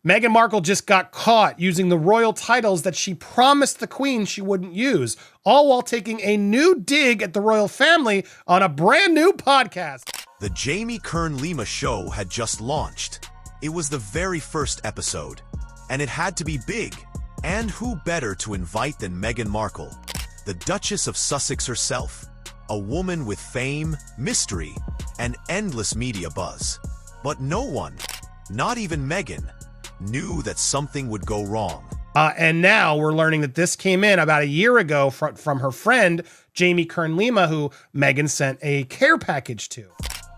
Meghan Markle just got caught using the royal titles that she promised the Queen she wouldn't use, all while taking a new dig at the royal family on a brand new podcast. The Jamie Kern Lima Show had just launched. It was the very first episode, and it had to be big. And who better to invite than Meghan Markle, the Duchess of Sussex herself, a woman with fame, mystery, and endless media buzz. But no one, not even Meghan, knew that something would go wrong. And now we're learning that this came in about a year ago from her friend, Jamie Kern Lima, who Meghan sent a care package to.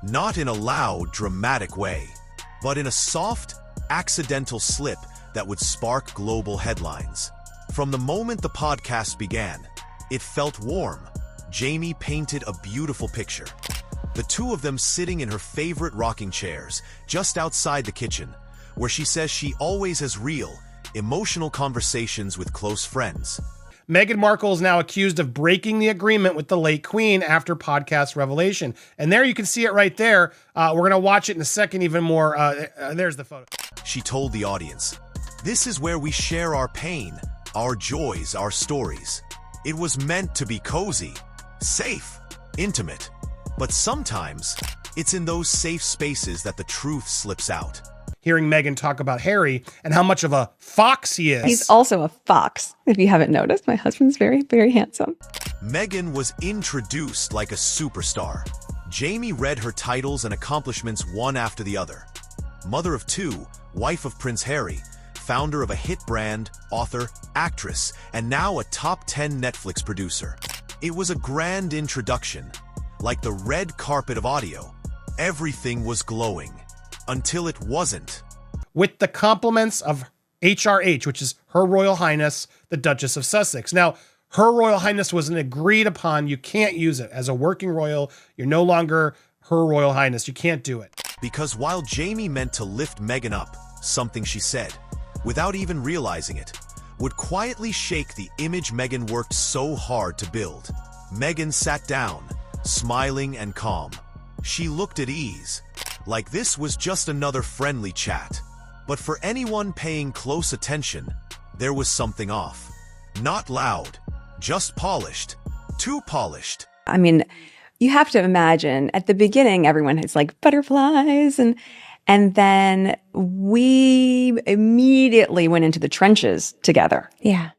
Not in a loud, dramatic way, but in a soft, accidental slip that would spark global headlines. From the moment the podcast began, it felt warm. Jamie painted a beautiful picture. The two of them sitting in her favorite rocking chairs, just outside the kitchen, where she says she always has real, emotional conversations with close friends. Meghan Markle is now accused of breaking the agreement with the late Queen after podcast revelation. And there you can see it right there. We're going to watch it in a second even more. There's the photo. She told the audience, "This is where we share our pain, our joys, our stories. It was meant to be cozy, safe, intimate. But sometimes, it's in those safe spaces that the truth slips out." Hearing Meghan talk about Harry and how much of a fox he is. He's also a fox, if you haven't noticed. My husband's very, very handsome. Meghan was introduced like a superstar. Jamie read her titles and accomplishments one after the other. Mother of two, wife of Prince Harry, founder of a hit brand, author, actress, and now a top 10 Netflix producer. It was a grand introduction, like the red carpet of audio. Everything was glowing. Until it wasn't. With the compliments of HRH, which is Her Royal Highness, the Duchess of Sussex. Now, Her Royal Highness wasn't agreed upon. You can't use it. As a working royal, you're no longer Her Royal Highness. You can't do it. Because while Jamie meant to lift Meghan up, something she said, without even realizing it, would quietly shake the image Meghan worked so hard to build. Meghan sat down, smiling and calm. She looked at ease, like this was just another friendly chat. But for anyone paying close attention, there was something off. Not loud, just polished. Too polished. I mean, you have to imagine at the beginning, everyone is like butterflies and then we immediately went into the trenches together. Yeah.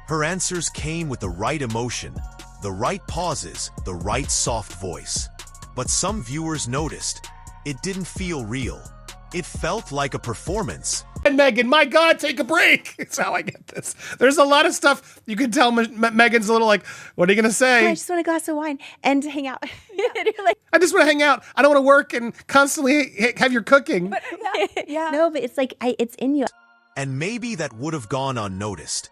Her answers came with the right emotion, the right pauses, the right soft voice. But some viewers noticed it didn't feel real. It felt like a performance. And Meghan, my God, take a break. It's how I get this. There's a lot of stuff you can tell Meghan's a little like, what are you going to say? I just want a glass of wine and hang out. I just want to hang out. I don't want to work and constantly have your cooking. But, yeah. No, but it's like, it's in you. And maybe that would have gone unnoticed,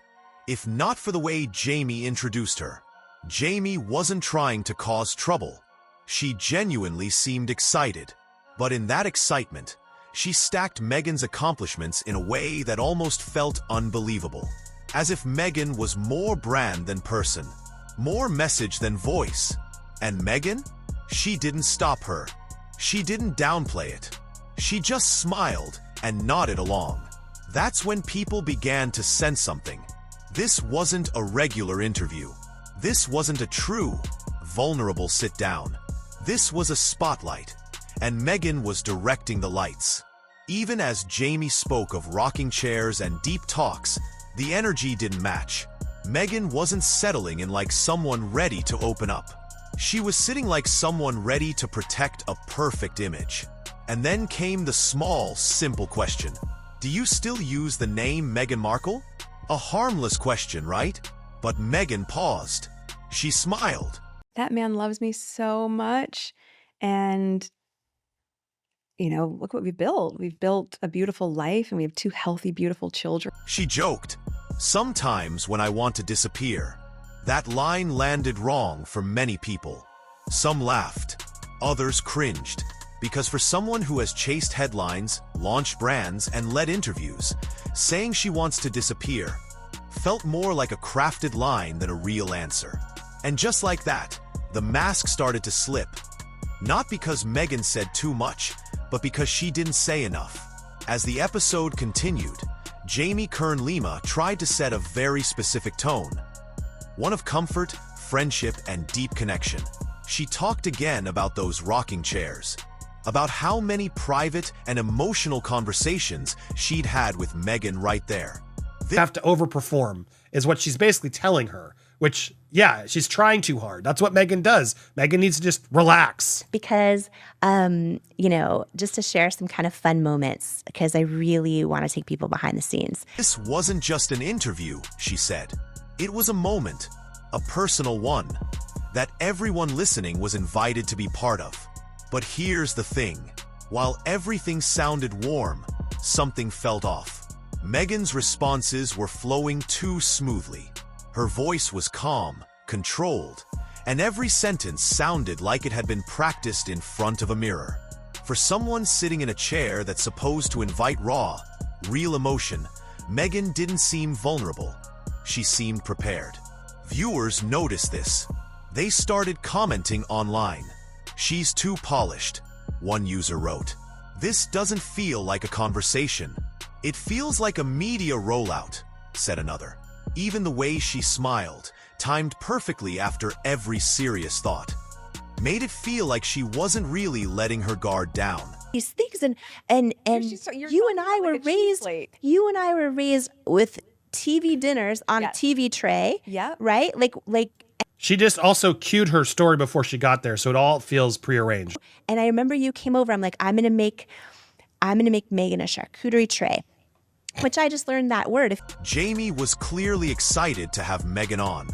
if not for the way Jamie introduced her. Jamie wasn't trying to cause trouble. She genuinely seemed excited. But in that excitement, she stacked Meghan's accomplishments in a way that almost felt unbelievable. As if Meghan was more brand than person, more message than voice. And Meghan? She didn't stop her. She didn't downplay it. She just smiled and nodded along. That's when people began to sense something. This wasn't a regular interview. This wasn't a true, vulnerable sit-down. This was a spotlight. And Meghan was directing the lights. Even as Jamie spoke of rocking chairs and deep talks, the energy didn't match. Meghan wasn't settling in like someone ready to open up. She was sitting like someone ready to protect a perfect image. And then came the small, simple question. Do you still use the name Meghan Markle? A harmless question, right? But Meghan paused. She smiled. That man loves me so much. And you know, look what we built. We've built a beautiful life and we have two healthy, beautiful children. She joked, "Sometimes when I want to disappear." That line landed wrong for many people. Some laughed, others cringed. Because for someone who has chased headlines, launched brands, and led interviews, saying she wants to disappear felt more like a crafted line than a real answer. And just like that, the mask started to slip. Not because Meghan said too much, but because she didn't say enough. As the episode continued, Jamie Kern Lima tried to set a very specific tone. One of comfort, friendship, and deep connection. She talked again about those rocking chairs, about how many private and emotional conversations she'd had with Meghan right there. Have to overperform is what she's basically telling her, which, yeah, she's trying too hard. That's what Meghan does. Meghan needs to just relax. Because, just to share some kind of fun moments, because I really want to take people behind the scenes. This wasn't just an interview, she said. It was a moment, a personal one, that everyone listening was invited to be part of. But here's the thing. While everything sounded warm, something felt off. Meghan's responses were flowing too smoothly. Her voice was calm, controlled, and every sentence sounded like it had been practiced in front of a mirror. For someone sitting in a chair that's supposed to invite raw, real emotion, Meghan didn't seem vulnerable. She seemed prepared. Viewers noticed this. They started commenting online. "She's too polished," one user wrote. "This doesn't feel like a conversation. It feels like a media rollout," said another. Even the way she smiled, timed perfectly after every serious thought, made it feel like she wasn't really letting her guard down. These things and you and I were raised. You and I were raised with TV dinners on a TV tray. Yeah. Right. Like. She just also cued her story before she got there, so it all feels prearranged. And I remember you came over. I'm like, I'm gonna make Meghan a charcuterie tray, which I just learned that word. Jamie was clearly excited to have Meghan on,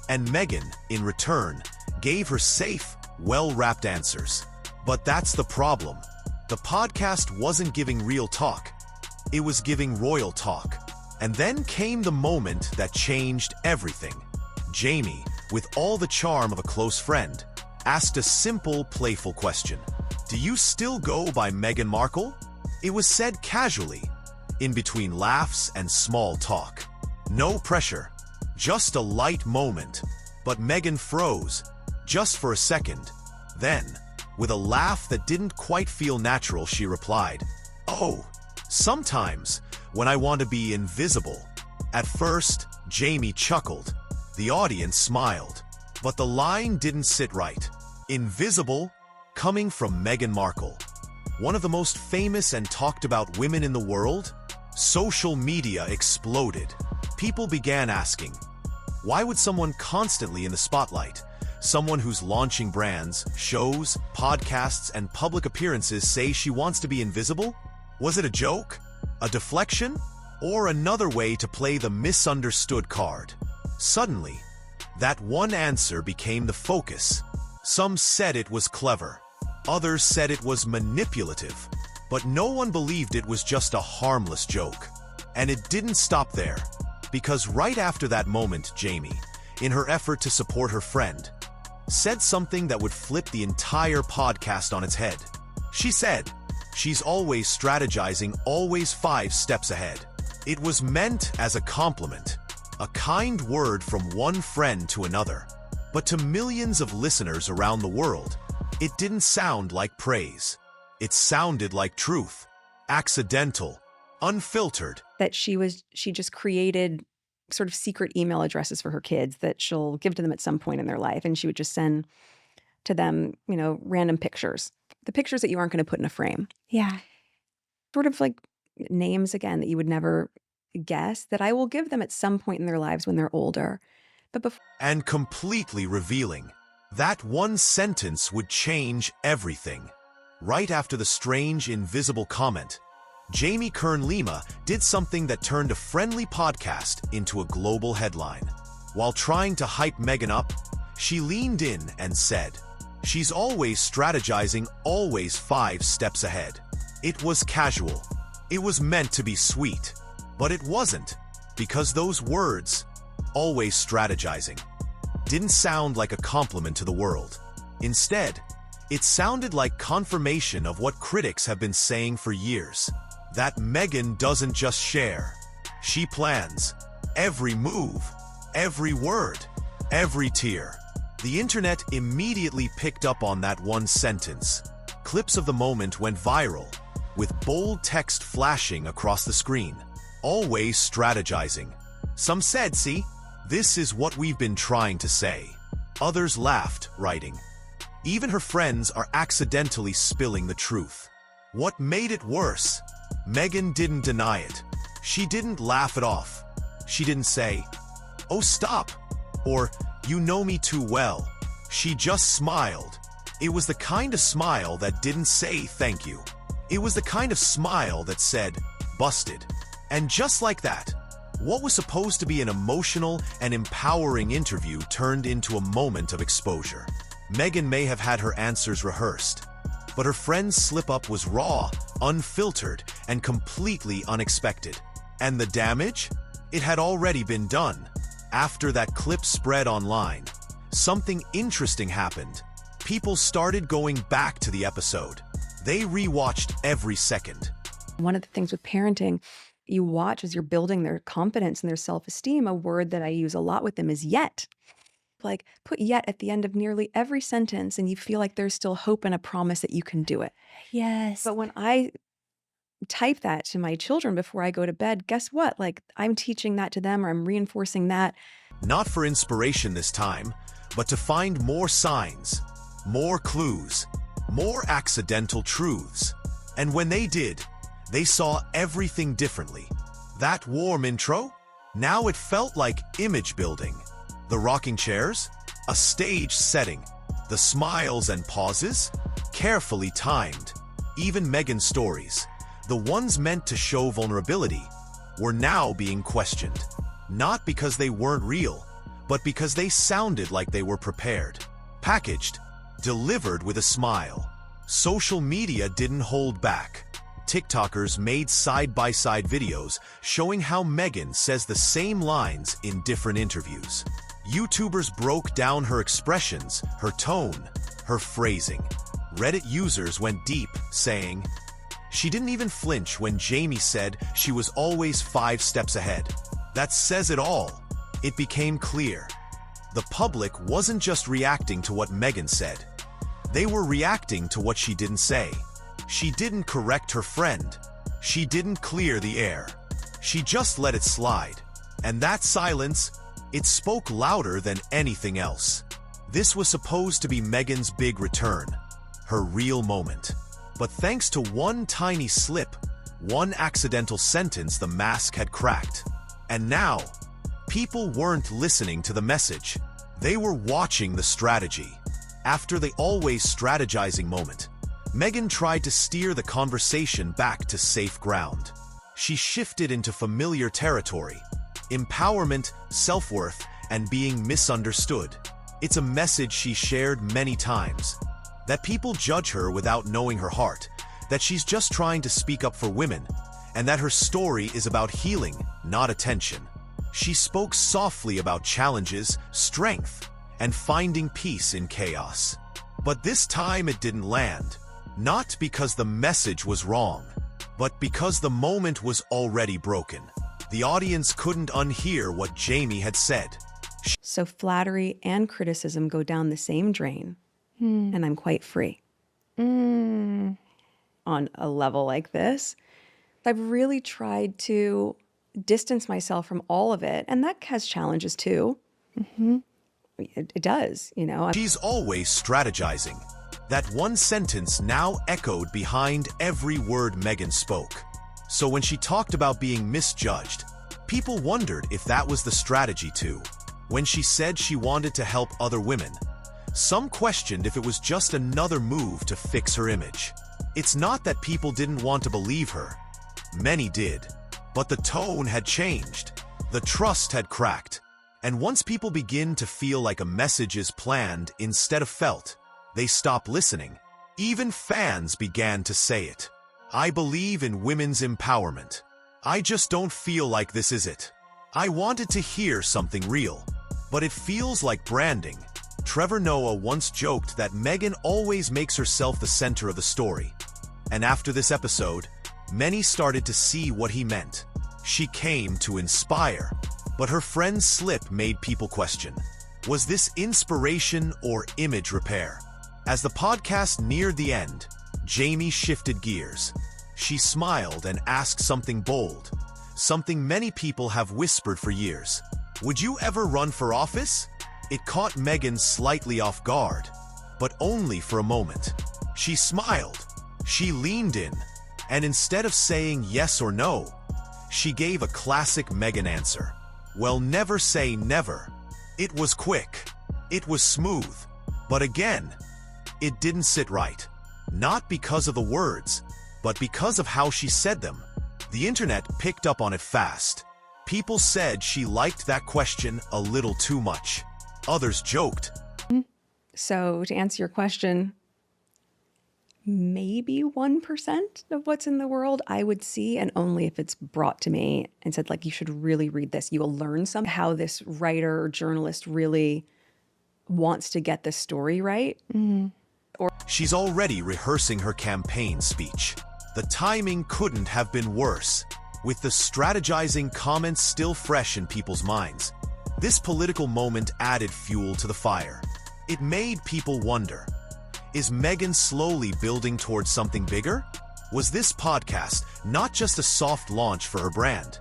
and Meghan, in return, gave her safe, well-wrapped answers. But that's the problem. The podcast wasn't giving real talk. It was giving royal talk. And then came the moment that changed everything. Jamie, with all the charm of a close friend, asked a simple, playful question. "Do you still go by Meghan Markle?" It was said casually, in between laughs and small talk. No pressure, just a light moment. But Meghan froze, just for a second. Then, with a laugh that didn't quite feel natural, she replied, "Oh, sometimes, when I want to be invisible." At first, Jamie chuckled. The audience smiled. But the line didn't sit right. Invisible, coming from Meghan Markle, one of the most famous and talked about women in the world? Social media exploded. People began asking, why would someone constantly in the spotlight, someone who's launching brands, shows, podcasts, and public appearances, say she wants to be invisible? Was it a joke? A deflection? Or another way to play the misunderstood card? Suddenly, that one answer became the focus. Some said it was clever. Others said it was manipulative. But no one believed it was just a harmless joke. And it didn't stop there. Because right after that moment, Jamie, in her effort to support her friend, said something that would flip the entire podcast on its head. She said, "She's always strategizing, always 5 steps ahead." It was meant as a compliment, a kind word from one friend to another. But to millions of listeners around the world, it didn't sound like praise. It sounded like truth, accidental, unfiltered. That she just created sort of secret email addresses for her kids that she'll give to them at some point in their life. And she would just send to them, random pictures. The pictures that you aren't going to put in a frame. Yeah. Sort of like names, again, that you would never guess, that I will give them at some point in their lives when they're older. But before. And completely revealing. That one sentence would change everything. Right after the strange, invisible comment, Jamie Kern Lima did something that turned a friendly podcast into a global headline. While trying to hype Meghan up, she leaned in and said, "She's always strategizing, always 5 steps ahead." It was casual. It was meant to be sweet. But it wasn't, because those words, "always strategizing," didn't sound like a compliment to the world. Instead, it sounded like confirmation of what critics have been saying for years. That Meghan doesn't just share. She plans. Every move, every word, every tear. The internet immediately picked up on that one sentence. Clips of the moment went viral, with bold text flashing across the screen. Always strategizing. Some said, "See, this is what we've been trying to say." Others laughed, writing, "Even her friends are accidentally spilling the truth." What made it worse? Meghan didn't deny it. She didn't laugh it off. She didn't say, "Oh, stop," or "You know me too well." She just smiled. It was the kind of smile that didn't say thank you. It was the kind of smile that said, "Busted." And just like that, what was supposed to be an emotional and empowering interview turned into a moment of exposure. Meghan may have had her answers rehearsed, but her friend's slip-up was raw, unfiltered, and completely unexpected. And the damage? It had already been done. After that clip spread online, something interesting happened. People started going back to the episode. They rewatched every second. One of the things with parenting, you watch as you're building their confidence and their self-esteem. A word that I use a lot with them is yet. Like, put yet at the end of nearly every sentence and you feel like there's still hope and a promise that you can do it. Yes. But when I type that to my children before I go to bed, guess what? Like, I'm teaching that to them, or I'm reinforcing that. Not for inspiration this time, but to find more signs, more clues, more accidental truths. And when they did, they saw everything differently. That warm intro? Now it felt like image building. The rocking chairs? A stage setting. The smiles and pauses? Carefully timed. Even Meghan's stories, the ones meant to show vulnerability, were now being questioned. Not because they weren't real, but because they sounded like they were prepared. Packaged, delivered with a smile. Social media didn't hold back. TikTokers made side-by-side videos showing how Meghan says the same lines in different interviews. YouTubers broke down her expressions, her tone, her phrasing. Reddit users went deep, saying, "She didn't even flinch when Jamie said she was always 5 steps ahead." That says it all. It became clear. The public wasn't just reacting to what Meghan said. They were reacting to what she didn't say. She didn't correct her friend. She didn't clear the air. She just let it slide. And that silence, it spoke louder than anything else. This was supposed to be Meghan's big return, her real moment. But thanks to one tiny slip, one accidental sentence, the mask had cracked. And now, people weren't listening to the message. They were watching the strategy. After the always strategizing moment, Meghan tried to steer the conversation back to safe ground. She shifted into familiar territory: empowerment, self-worth, and being misunderstood. It's a message she shared many times, that people judge her without knowing her heart, that she's just trying to speak up for women, and that her story is about healing, not attention. She spoke softly about challenges, strength, and finding peace in chaos. But this time it didn't land, not because the message was wrong, but because the moment was already broken. The audience couldn't unhear what Jamie had said. So flattery and criticism go down the same drain, and I'm quite free. On a level like this, I've really tried to distance myself from all of it, and that has challenges too. It does, you know. She's always strategizing. That one sentence now echoed behind every word Meghan spoke. So when she talked about being misjudged, people wondered if that was the strategy too. When she said she wanted to help other women, some questioned if it was just another move to fix her image. It's not that people didn't want to believe her. Many did. But the tone had changed. The trust had cracked. And once people begin to feel like a message is planned instead of felt, they stop listening. Even fans began to say it. "I believe in women's empowerment. I just don't feel like this is it. I wanted to hear something real, but it feels like branding." Trevor Noah once joked that Meghan always makes herself the center of the story. And after this episode, many started to see what he meant. She came to inspire, but her friend's slip made people question, was this inspiration or image repair? As the podcast neared the end, Jamie shifted gears. She smiled and asked something bold, something many people have whispered for years. Would you ever run for office? It caught Meghan slightly off guard, but only for a moment. She smiled, she leaned in, and instead of saying yes or no, she gave a classic Meghan answer. Well, never say never. It was quick, it was smooth, but again, it didn't sit right. Not because of the words, but because of how she said them. The internet picked up on it fast. People said she liked that question a little too much. Others joked. So to answer your question, maybe 1% of what's in the world I would see, and only if it's brought to me and said, like, you should really read this. You will learn how this writer or journalist really wants to get this story right. She's already rehearsing her campaign speech. The timing couldn't have been worse. With the strategizing comments still fresh in people's minds, this political moment added fuel to the fire. It made people wonder, is Meghan slowly building towards something bigger? Was this podcast not just a soft launch for her brand,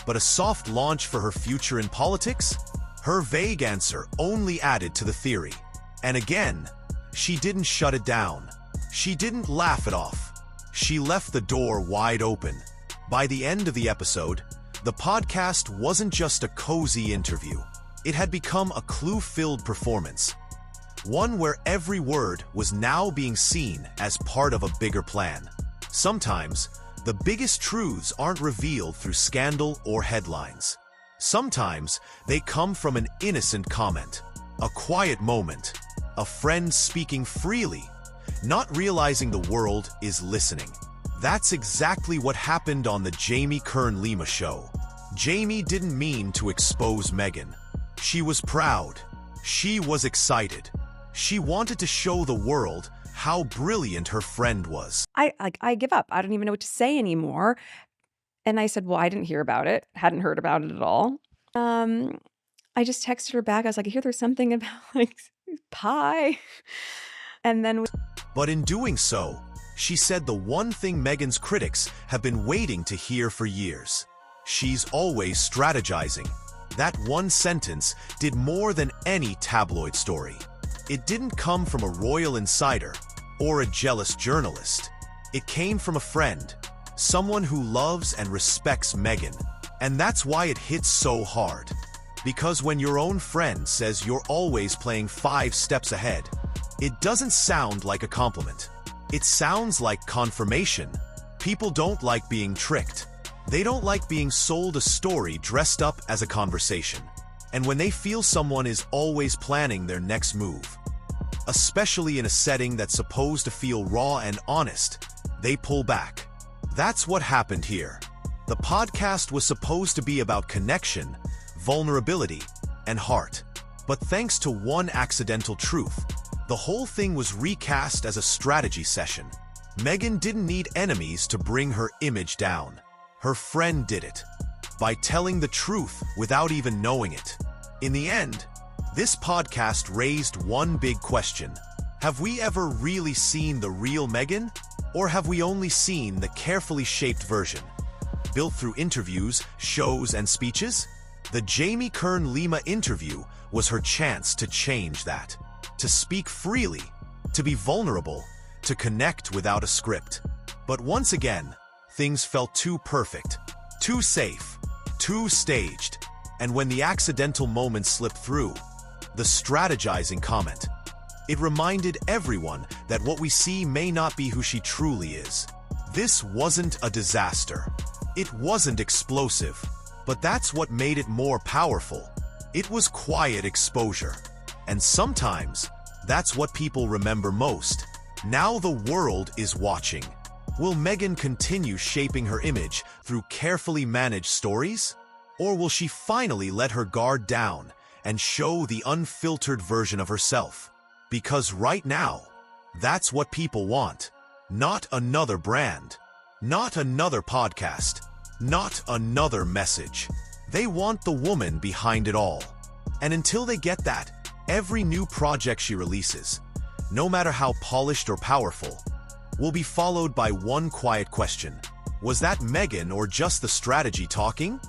but a soft launch for her future in politics? Her vague answer only added to the theory. And again, she didn't shut it down. She didn't laugh it off. She left the door wide open. By the end of the episode, the podcast wasn't just a cozy interview. It had become a clue-filled performance. One where every word was now being seen as part of a bigger plan. Sometimes, the biggest truths aren't revealed through scandal or headlines. Sometimes, they come from an innocent comment, a quiet moment, a friend speaking freely, not realizing the world is listening. That's exactly what happened on the Jamie Kern Lima Show. Jamie didn't mean to expose Meghan. She was proud. She was excited. She wanted to show the world how brilliant her friend was. I give up. I don't even know what to say anymore. And I said, well, I didn't hear about it. Hadn't heard about it at all. I just texted her back. I was like, I hear there's something about like pie. And then... But in doing so, she said the one thing Meghan's critics have been waiting to hear for years. She's always strategizing. That one sentence did more than any tabloid story. It didn't come from a royal insider or a jealous journalist. It came from a friend, someone who loves and respects Meghan. And that's why it hits so hard. Because when your own friend says you're always playing 5 steps ahead, it doesn't sound like a compliment. It sounds like confirmation. People don't like being tricked. They don't like being sold a story dressed up as a conversation. And when they feel someone is always planning their next move, especially in a setting that's supposed to feel raw and honest, they pull back. That's what happened here. The podcast was supposed to be about connection, vulnerability, and heart. But thanks to one accidental truth, the whole thing was recast as a strategy session. Meghan didn't need enemies to bring her image down. Her friend did it, by telling the truth without even knowing it. In the end, this podcast raised one big question. Have we ever really seen the real Meghan? Or have we only seen the carefully shaped version? Built through interviews, shows, and speeches? The Jamie Kern Lima interview was her chance to change that. To speak freely, to be vulnerable, to connect without a script. But once again, things felt too perfect, too safe, too staged. And when the accidental moment slipped through, the strategizing comment, it reminded everyone that what we see may not be who she truly is. This wasn't a disaster. It wasn't explosive. But that's what made it more powerful. It was quiet exposure. And sometimes, that's what people remember most. Now the world is watching. Will Meghan continue shaping her image through carefully managed stories? Or will she finally let her guard down and show the unfiltered version of herself? Because right now, that's what people want. Not another brand. Not another podcast. Not another message. They want the woman behind it all. And until they get that, every new project she releases, no matter how polished or powerful, will be followed by one quiet question. Was that Meghan or just the strategy talking?